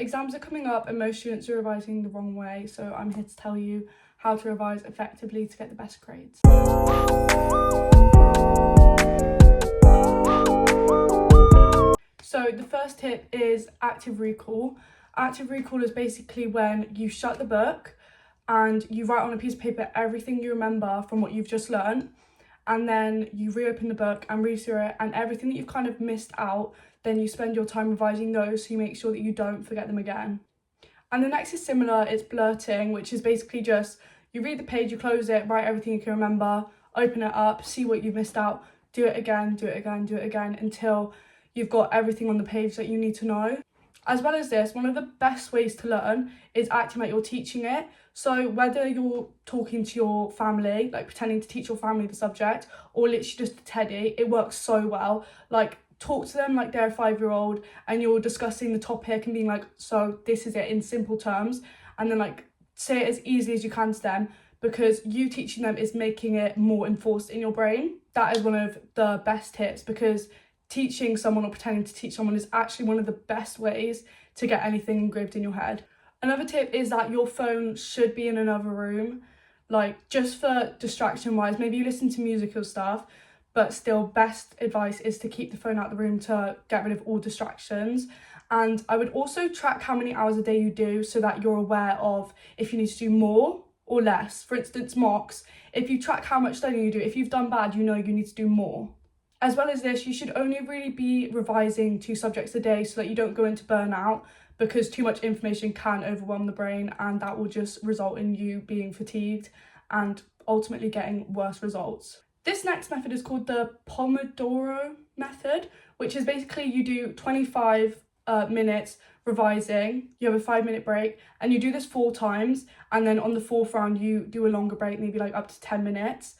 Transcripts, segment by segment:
Exams are coming up and most students are revising the wrong way, so I'm here to tell you how to revise effectively to get the best grades. So the first tip is active recall. Active recall is basically when you shut the book and you write on a piece of paper everything you remember from what you've just learned, and then you reopen the book and read through it, and everything that you've kind of missed out, then you spend your time revising those so you make sure that you don't forget them again. And the next is similar, it's blurting, which is basically just you read the page, you close it, write everything you can remember, open it up, see what you've missed out, do it again, do it again, do it again until you've got everything on the page that you need to know. As well as this, one of the best ways to learn is acting like you're teaching it. So whether you're talking to your family, like pretending to teach your family the subject, or literally just a teddy, it works so well. Like, talk to them like they're a 5-year-old and you're discussing the topic and being like, so this is it in simple terms, and then like say it as easily as you can to them, because you teaching them is making it more enforced in your brain. That is one of the best tips, because teaching someone or pretending to teach someone is actually one of the best ways to get anything engraved in your head. Another tip is that your phone should be in another room, like just for distraction wise. Maybe you listen to music or stuff, but still best advice is to keep the phone out of the room to get rid of all distractions. And I would also track how many hours a day you do so that you're aware of if you need to do more or less. For instance, mocks, if you track how much studying you do, if you've done bad, you know you need to do more. As well as this, you should only really be revising 2 subjects a day so that you don't go into burnout, because too much information can overwhelm the brain and that will just result in you being fatigued and ultimately getting worse results. This next method is called the Pomodoro method, which is basically you do 25 minutes revising, you have a 5-minute break, and you do this 4 times, and then on the 4th round you do a longer break, maybe like up to 10 minutes.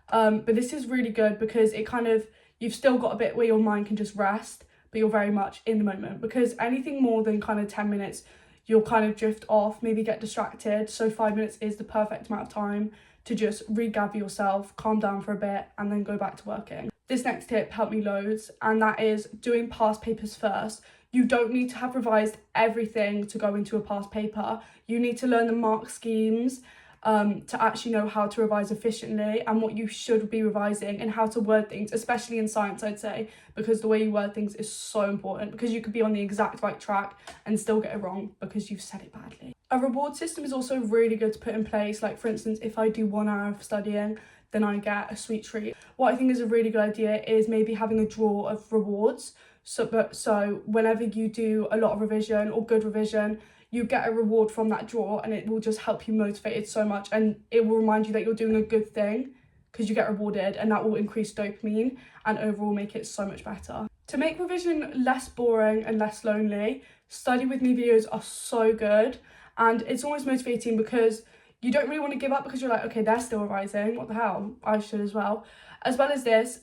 But this is really good because it kind of, you've still got a bit where your mind can just rest, but you're very much in the moment, because anything more than kind of 10 minutes, you'll kind of drift off, maybe get distracted. So 5 minutes is the perfect amount of time to just regather yourself, calm down for a bit, and then go back to working. This next tip helped me loads, and that is doing past papers first. You don't need to have revised everything to go into a past paper. You need to learn the mark schemes, to actually know how to revise efficiently and what you should be revising and how to word things, especially in science, I'd say, because the way you word things is so important, because you could be on the exact right track and still get it wrong because you've said it badly. A reward system is also really good to put in place. Like, for instance, if I do 1 hour of studying, then I get a sweet treat. What I think is a really good idea is maybe having a drawer of rewards. So whenever you do a lot of revision or good revision, you get a reward from that drawer, and it will just help you motivated so much, and it will remind you that you're doing a good thing because you get rewarded, and that will increase dopamine and overall make it so much better. To make revision less boring and less lonely, study with me videos are so good, and it's almost motivating because you don't really want to give up, because you're like, okay, they're still revising, what the hell, I should as well. As well as this,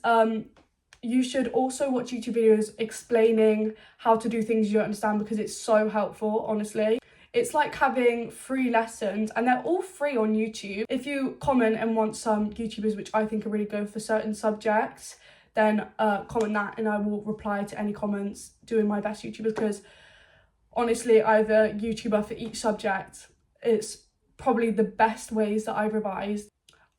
you should also watch YouTube videos explaining how to do things you don't understand, because it's so helpful, honestly. It's like having free lessons, and they're all free on YouTube. If you comment and want some YouTubers which I think are really good for certain subjects, then comment that and I will reply to any comments doing my best YouTubers, because honestly, I have a YouTuber for each subject. It's probably the best ways that I've revised.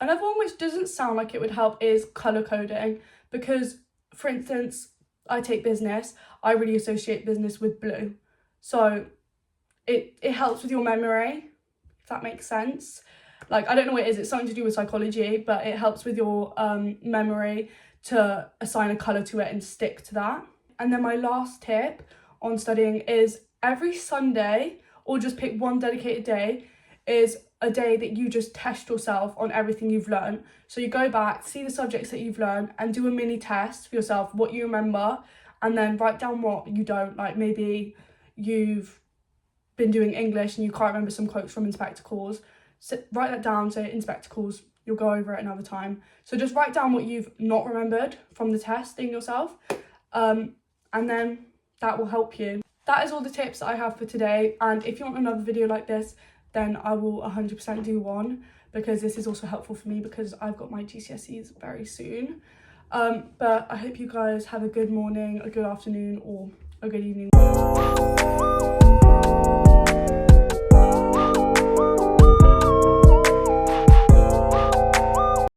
Another one which doesn't sound like it would help is colour coding, because for instance, I take business, I really associate business with blue. So it helps with your memory, if that makes sense. Like, I don't know what it is, it's something to do with psychology, but it helps with your memory to assign a colour to it and stick to that. And then my last tip on studying is every Sunday, or just pick one dedicated day, is a day that you just test yourself on everything you've learned. So you go back, see the subjects that you've learned, and do a mini test for yourself, what you remember, and then write down what you don't. Like, maybe you've been doing English and you can't remember some quotes from Inspector Calls. So write that down, so Inspector Calls, you'll go over it another time. So just write down what you've not remembered from the testing yourself, and then that will help you. That is all the tips that I have for today, and if you want another video like this, then I will 100% do one, because this is also helpful for me because I've got my GCSEs very soon. But I hope you guys have a good morning, a good afternoon, or a good evening.